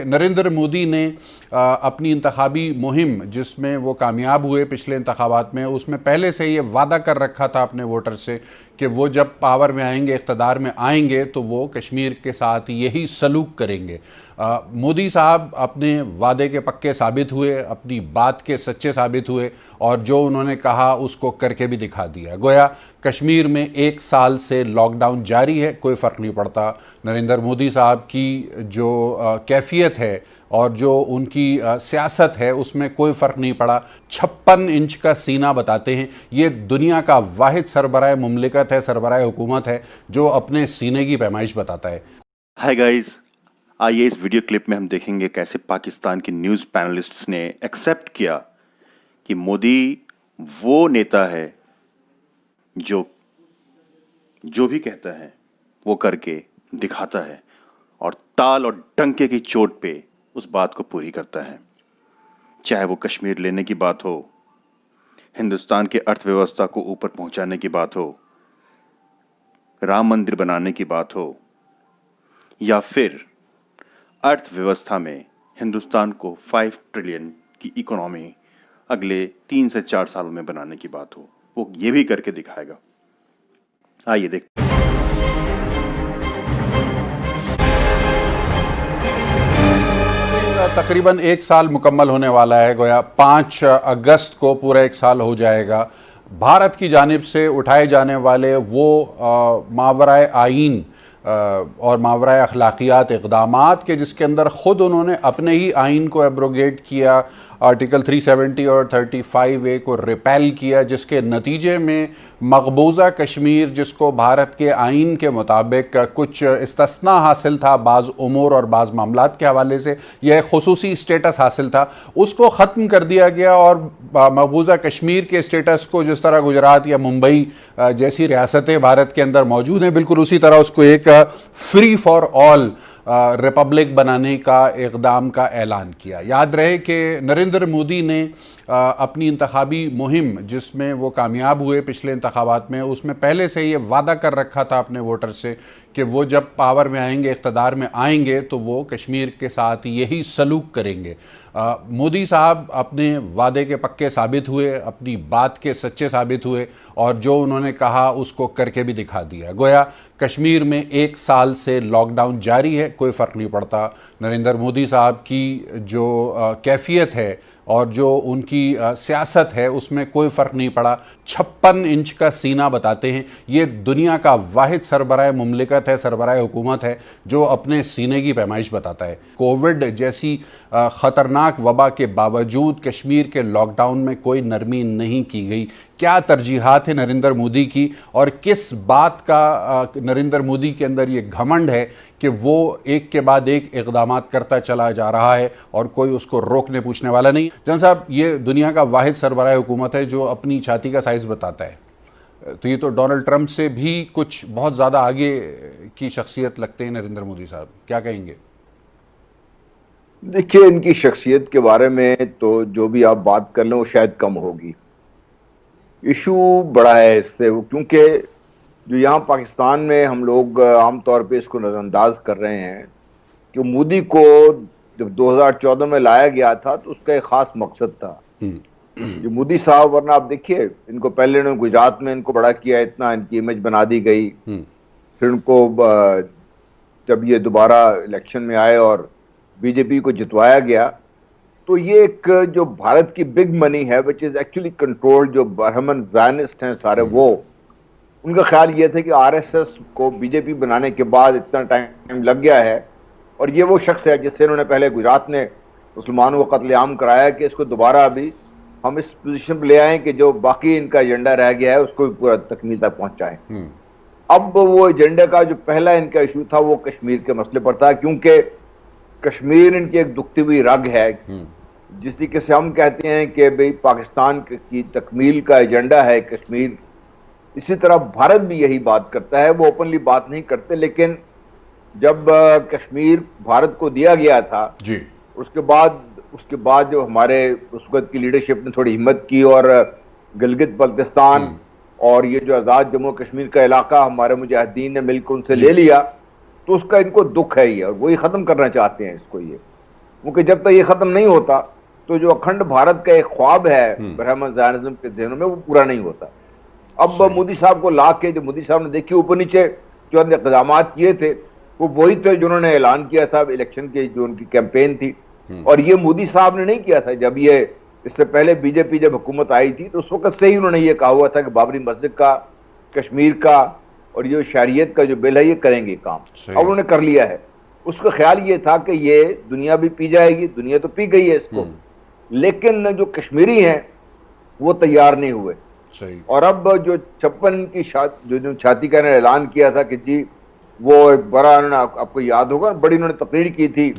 नरेंद्र मोदी ने अपनी इंतखाबी मुहिम जिसमें वो कामयाब हुए पिछले इंतखाबात में, उसमें पहले से ये वादा कर रखा था अपने वोटर से कि वो जब पावर में आएंगे, इक़्तिदार में आएंगे, तो वो कश्मीर के साथ यही सलूक करेंगे। मोदी साहब अपने वादे के पक्के साबित हुए, अपनी बात के सच्चे साबित हुए और जो उन्होंने कहा उसको करके भी दिखा दिया। गोया कश्मीर में 1 साल से लॉकडाउन जारी है, कोई फ़र्क नहीं पड़ता। नरेंद्र मोदी साहब की जो कैफियत है और जो उनकी सियासत है उसमें कोई फ़र्क नहीं पड़ा। 56 इंच का सीना बताते हैं, ये दुनिया का वाहिद सरबराह मुमलिकत है, सरबराह हुकूमत है जो अपने सीने की पैमाइश बताता है। हाय गाइस, आइए इस वीडियो क्लिप में हम देखेंगे कैसे पाकिस्तान के न्यूज़ पैनलिस्ट्स ने एक्सेप्ट किया कि मोदी वो नेता है जो भी कहता है वो करके दिखाता है और ताल और डंके की चोट पे उस बात को पूरी करता है। चाहे वो कश्मीर लेने की बात हो, हिंदुस्तान के अर्थव्यवस्था को ऊपर पहुंचाने की बात हो, राम मंदिर बनाने की बात हो, या फिर अर्थव्यवस्था में हिंदुस्तान को 5 ट्रिलियन की इकोनॉमी अगले 3 से 4 सालों में बनाने की बात हो, वो ये भी करके दिखाएगा। आइए देखते हैं। तकरीबन 1 साल मुकम्मल होने वाला है, गोया 5 अगस्त को पूरा 1 साल हो जाएगा। भारत की जानिब से उठाए जाने वाले वो मावराए आईन और मावराए अखलाकियात इक़दामात के जिसके अंदर ख़ुद उन्होंने अपने ही आइन को एब्रोगेट किया, आर्टिकल 370 और 35A को रिपेल किया, जिसके नतीजे में मकबूजा कश्मीर, जिसको भारत के आइन के मुताबिक कुछ इस्तिस्ना हासिल था बाज़ उमूर और बाज़ मामलात के हवाले से, यह खुसूसी स्टेटस हासिल था, उसको ख़त्म कर दिया गया और मकबूजा कश्मीर के स्टेटस को जिस तरह गुजरात या मुंबई जैसी रियासतें भारत के अंदर मौजूद हैं, बिल्कुल उसी तरह उसको एक फ्री फॉर ऑल रिपब्लिक बनाने का इक़दाम का ऐलान किया। याद रहे कि नरेंद्र मोदी ने अपनी इंतखाबी मुहिम जिसमें वो कामयाब हुए पिछले इंतखाबात में, उसमें पहले से ये वादा कर रखा था अपने वोटर से कि वो जब पावर में आएंगे, इक़्तिदार में आएंगे, तो वो कश्मीर के साथ यही सलूक करेंगे। मोदी साहब अपने वादे के पक्के साबित हुए, अपनी बात के सच्चे साबित हुए और जो उन्होंने कहा उसको करके भी दिखा दिया। गोया कश्मीर में 1 साल से लॉकडाउन जारी है, कोई फ़र्क नहीं पड़ता। नरेंद्र मोदी साहब की जो कैफियत है और जो उनकी सियासत है उसमें कोई फ़र्क नहीं पड़ा। 56 इंच का सीना बताते हैं, ये दुनिया का वाहिद सरबराह मुमलिकत है, सरबराह हुकूमत है जो अपने सीने की पैमाइश बताता है। कोविड जैसी ख़तरनाक वबा के बावजूद कश्मीर के लॉकडाउन में कोई नरमी नहीं की गई। क्या तरजीहात है नरेंद्र मोदी की और किस बात का नरेंद्र मोदी के अंदर ये घमंड है कि वो एक के बाद एक इक़दामात करता चला जा रहा है और कोई उसको रोकने पूछने वाला नहीं। जन साहब, ये दुनिया का वाहिद सरबराह हुकूमत है जो अपनी छाती का साइज़ बताता है, तो ये तो डोनाल्ड ट्रंप से भी कुछ बहुत ज़्यादा आगे की शख्सियत लगते हैं नरेंद्र मोदी साहब, क्या कहेंगे? देखिए, इनकी शख्सियत के बारे में तो जो भी आप बात कर लें वो शायद कम होगी। इशू बड़ा है इससे, क्योंकि जो यहाँ पाकिस्तान में हम लोग आमतौर पे इसको नज़रअंदाज कर रहे हैं कि मोदी को जब 2014 में लाया गया था तो उसका एक ख़ास मकसद था। जो मोदी साहब, वरना आप देखिए, इनको पहले इन्होंने गुजरात में इनको बड़ा किया, इतना इनकी इमेज बना दी गई। फिर इनको जब ये दोबारा इलेक्शन में आए और बीजेपी को जितवाया गया, तो ये एक जो भारत की बिग मनी है विच इज एक्चुअली कंट्रोल्ड, जो बरहमन ज़ायनिस्ट हैं सारे, वो उनका ख्याल ये था कि आरएसएस को बीजेपी बनाने के बाद इतना टाइम लग गया है और ये वो शख्स है जिससे इन्होंने पहले गुजरात में मुसलमानों को कत्लेआम कराया कि इसको दोबारा अभी हम इस पोजीशन पर ले आए कि जो बाकी इनका एजेंडा रह गया है उसको भी पूरा तकमील तक पहुंचाएं। अब वो एजेंडे का जो पहला इनका इशू था वो कश्मीर के मसले पर था, क्योंकि कश्मीर इनकी एक दुखती हुई रग है। जिस तरीके से हम कहते हैं कि भाई पाकिस्तान की तकमील का एजेंडा है कश्मीर, इसी तरह भारत भी यही बात करता है। वो ओपनली बात नहीं करते, लेकिन जब कश्मीर भारत को दिया गया था जी, उसके बाद जो हमारे उस वक्त की लीडरशिप ने थोड़ी हिम्मत की और गिलगित बल्तिस्तान और ये जो आज़ाद जम्मू कश्मीर का इलाका हमारे मुजाहिदीन ने मिलकर उनसे ले लिया, तो उसका इनको दुख है ये और वही ख़त्म करना चाहते हैं इसको। ये क्योंकि जब तक ये खत्म नहीं होता तो जो अखंड भारत का एक ख्वाब है ब्राह्मण ज़ायनिज़्म के ज़हनों में, वो पूरा नहीं होता। अब मोदी साहब को ला के, जो मोदी साहब ने देखिए ऊपर नीचे जो इक़दाम किए थे, वो वही थे जिन्होंने ऐलान किया था इलेक्शन की जो उनकी कैंपेन थी। और ये मोदी साहब ने नहीं किया था। जब ये इससे पहले बीजेपी जब हुकूमत आई थी तो उस वक्त से ही उन्होंने ये कहा हुआ था कि बाबरी मस्जिद का, कश्मीर का और ये शरीयत का जो बिल है ये करेंगे काम। अब उन्होंने कर लिया है। उसका ख्याल ये था कि ये दुनिया भी पी जाएगी, दुनिया तो पी गई है इसको, लेकिन जो कश्मीरी हैं वो तैयार नहीं हुए। और अब जो 56 की जो छाती का ऐलान किया था कि जी वो बड़ा, उन्होंने आपको याद होगा बड़ी उन्होंने तकरीर की थी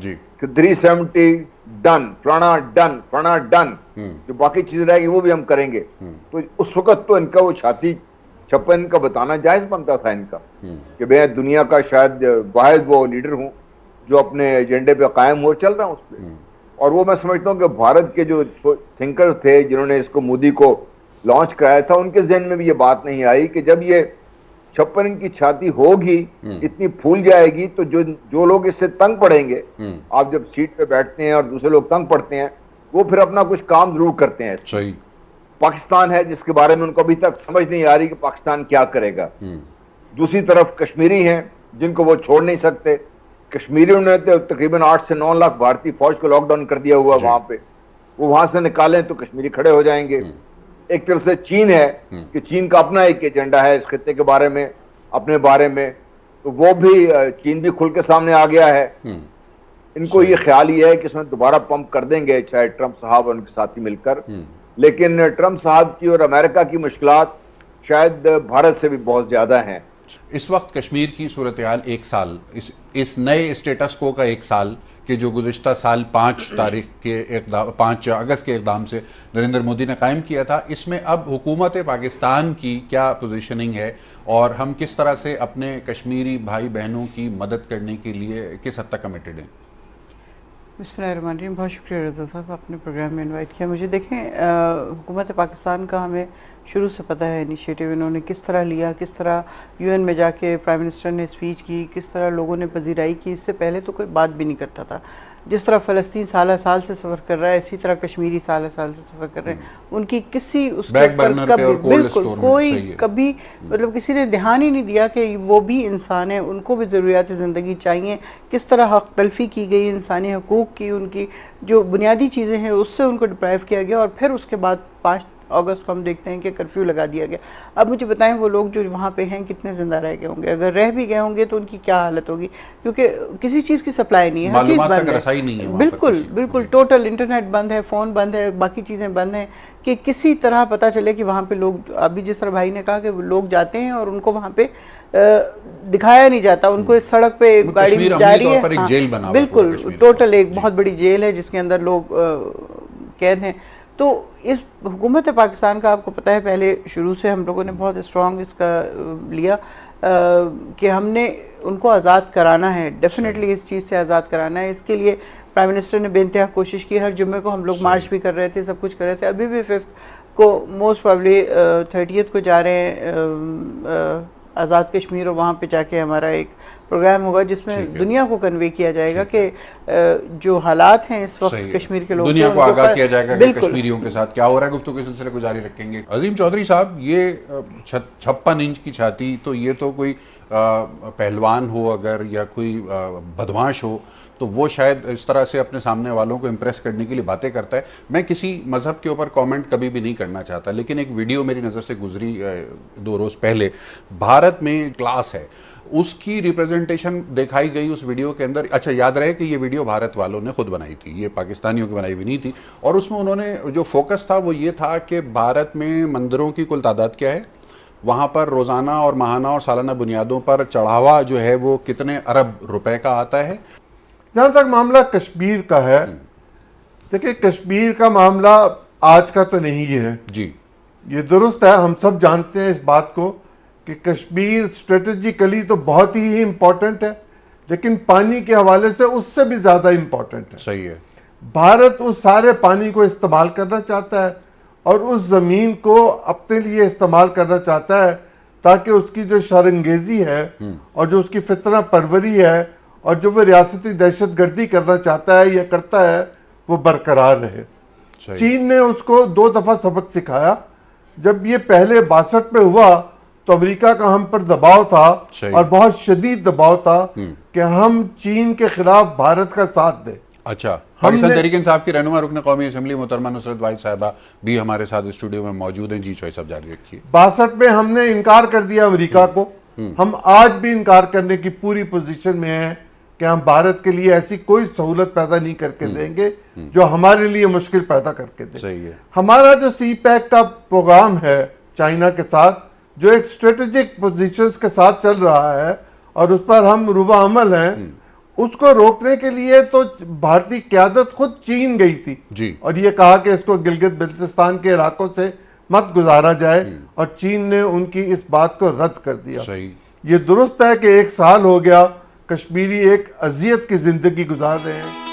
कि 370 डन, फलाना डन, जो बाकी चीजें रहेगी वो भी हम करेंगे। तो उस वक्त तो इनका वो छाती 56 का बताना जायज बनता था इनका कि मैं दुनिया का शायद वाहिद वो लीडर हूं जो अपने एजेंडे पे कायम हो चल रहा हूं उस पर। और वो मैं समझता हूं कि भारत के जो थिंकर्स थे जिन्होंने इसको मोदी को लॉन्च कराया था, उनके जहन में भी ये बात नहीं आई कि जब ये 56 की छाती होगी, इतनी फूल जाएगी, तो जो लोग इससे तंग पड़ेंगे, आप जब सीट पे बैठते हैं और दूसरे लोग तंग पड़ते हैं, वो फिर अपना कुछ काम जरूर करते हैं। सही। पाकिस्तान है जिसके बारे में उनको अभी तक समझ नहीं आ रही कि पाकिस्तान क्या करेगा। दूसरी तरफ कश्मीरी हैं जिनको वो छोड़ नहीं सकते। कश्मीरियों ने तो तकरीबन 8 से 9 लाख भारतीय फौज को लॉकडाउन कर दिया हुआ वहां पे, वो वहां से निकालें तो कश्मीरी खड़े हो जाएंगे। एक तरफ से चीन है कि चीन का अपना एक एजेंडा है इस खित्ते के बारे में, अपने बारे में, तो वो भी चीन भी खुल के सामने आ गया है। इनको ये ख्याल ही है कि इसमें दोबारा पंप कर देंगे चाहे ट्रंप साहब और उनके साथी मिलकर, लेकिन ट्रंप साहब की और अमेरिका की मुश्किलात शायद भारत से भी बहुत ज्यादा हैं। इस वक्त कश्मीर की सूरत हाल एक साल, इस नए स्टेटस को का एक साल कि जो गुज़िश्ता साल 5 अगस्त के इक़दाम से नरेंद्र मोदी ने कायम किया था, इसमें अब हुकूमत पाकिस्तान की क्या पोजीशनिंग है और हम किस तरह से अपने कश्मीरी भाई बहनों की मदद करने के लिए किस हद तक कमिटेड हैं? बिस्मिल्लाहिर्रहमानिर्रहीम। बहुत शुक्रिया रज़ा साहब, आपने प्रोग्राम में इनवाइट किया मुझे। देखें, हुकूमत पाकिस्तान का हमें शुरू से पता है इनिशिएटिव इन्होंने किस तरह लिया, किस तरह यूएन में जाके प्राइम मिनिस्टर ने स्पीच की, किस तरह लोगों ने पजीराई की। इससे पहले तो कोई बात भी नहीं करता था। जिस तरह फ़लस्तीन साल साल से सफ़र कर रहा है, इसी तरह कश्मीरी साल साल से सफ़र कर रहे हैं। उनकी किसी उस पर कभी बिल्कुल कोई कभी मतलब किसी ने ध्यान ही नहीं दिया कि वो भी इंसान है, उनको भी ज़रूरियात ज़िंदगी चाहिए। किस तरह हक तलफी की गई इंसानी हकूक़ की, उनकी जो बुनियादी चीज़ें हैं उससे उनको डिप्राइव किया गया। और फिर उसके बाद 5 अगस्त को हम देखते हैं कि कर्फ्यू लगा दिया गया। अब मुझे बताएं वो लोग जो वहाँ पे हैं कितने ज़िंदा रह गए होंगे, अगर रह भी गए होंगे तो उनकी क्या हालत होगी, क्योंकि किसी चीज़ की सप्लाई नहीं है, हर चीज़ बंद है। बिल्कुल टोटल इंटरनेट बंद है, फ़ोन बंद है, बाकी चीज़ें बंद हैं कि किसी तरह पता चले कि वहाँ पे लोग, अभी जिस तरह भाई ने कहा कि लोग जाते हैं और उनको वहाँ पे दिखाया नहीं जाता, उनको इस सड़क पे गाड़ी जा रही है। हाँ, बिल्कुल टोटल एक बहुत बड़ी जेल है जिसके अंदर लोग कैद हैं। तो इस हुकूमत पाकिस्तान का आपको पता है पहले शुरू से हम लोगों ने बहुत स्ट्रॉन्ग इसका लिया कि हमने उनको आज़ाद कराना है, डेफिनेटली इस चीज़ से आज़ाद कराना है। इसके लिए प्राइम मिनिस्टर ने बेइंतहा कोशिश की। हर जुम्मे को हम लोग मार्च भी कर रहे थे, सब कुछ कर रहे थे। अभी भी 5 को मोस्ट प्रॉब्ली 30 को जा रहे हैं आज़ाद कश्मीर, और वहाँ पे जाके हमारा एक प्रोग्राम होगा जिसमें दुनिया को कन्वे किया जाएगा कि जो हालात हैं इस वक्त कश्मीर के लोगों, दुनिया को आगाह किया जाएगा कि कश्मीरियों के साथ क्या हो रहा है। गुफ्तगू के सिलसिले को जारी रखेंगे। अजीम चौधरी साहब, ये 56 इंच की छाती, तो ये तो कोई पहलवान हो अगर या कोई बदमाश हो तो वो शायद इस तरह से अपने सामने वालों को इम्प्रेस करने के लिए बातें करता है। मैं किसी मज़हब के ऊपर कमेंट कभी भी नहीं करना चाहता, लेकिन एक वीडियो मेरी नज़र से गुजरी 2 रोज़ पहले, भारत में क्लास है उसकी रिप्रेजेंटेशन दिखाई गई उस वीडियो के अंदर। अच्छा, याद रहे कि ये वीडियो भारत वालों ने खुद बनाई थी, ये पाकिस्तानियों की बनाई हुई नहीं थी। और उसमें उन्होंने जो फोकस था वो ये था कि भारत में मंदिरों की कुल तादाद क्या है, वहाँ पर रोज़ाना और माहाना और सालाना बुनियादों पर चढ़ावा जो है वो कितने अरब रुपए का आता है। जहाँ तक मामला कश्मीर का है, देखिए कश्मीर का मामला आज का तो नहीं है जी, ये दुरुस्त है, हम सब जानते हैं इस बात को कि कश्मीर स्ट्रेटेजिकली तो बहुत ही इंपॉर्टेंट है, लेकिन पानी के हवाले से उससे भी ज्यादा इंपॉर्टेंट है। सही है। भारत उस सारे पानी को इस्तेमाल करना चाहता है और उस जमीन को अपने लिए इस्तेमाल करना चाहता है ताकि उसकी जो शरंगेजी है और जो उसकी फितना परवरी है और जो वो रियासती दहशतगर्दी करना चाहता है या करता है वो बरकरार रहे। सही। चीन ने उसको 2 दफा सबक सिखाया। जब ये पहले 62 में हुआ तो अमेरिका का हम पर दबाव था सही। और बहुत शदीद दबाव था कि हम चीन के खिलाफ भारत का साथ दें। अच्छा, पाकिस्तान हमने- तहरीक इंसाफ की रहनुमा रुकन कौमी असम्बली मोहतरमा नुसरत वाहिद साहिबा भी हमारे साथ स्टूडियो में मौजूद हैं। जी चॉइस सब जारी रखिए। 62 में हमने इनकार कर दिया अमेरिका को। हम आज भी इनकार करने की पूरी पोजीशन में हैं कि हम भारत के लिए ऐसी कोई सहूलत पैदा नहीं करके देंगे जो हमारे लिए मुश्किल पैदा करके दे। सही है। हमारा जो सी पैक का प्रोग्राम है चाइना के साथ, जो एक स्ट्रेटेजिक पोजीशंस के साथ चल रहा है और उस पर हम रुबा अमल हैं, उसको रोकने के लिए तो भारतीय क़यादत खुद चीन गई थी जी। और ये कहा कि इसको गिलगित बिल्तिस्तान के इलाकों से मत गुजारा जाए और चीन ने उनकी इस बात को रद्द कर दिया। सही। ये दुरुस्त है कि 1 साल हो गया कश्मीरी एक अजियत की जिंदगी गुजार रहे हैं।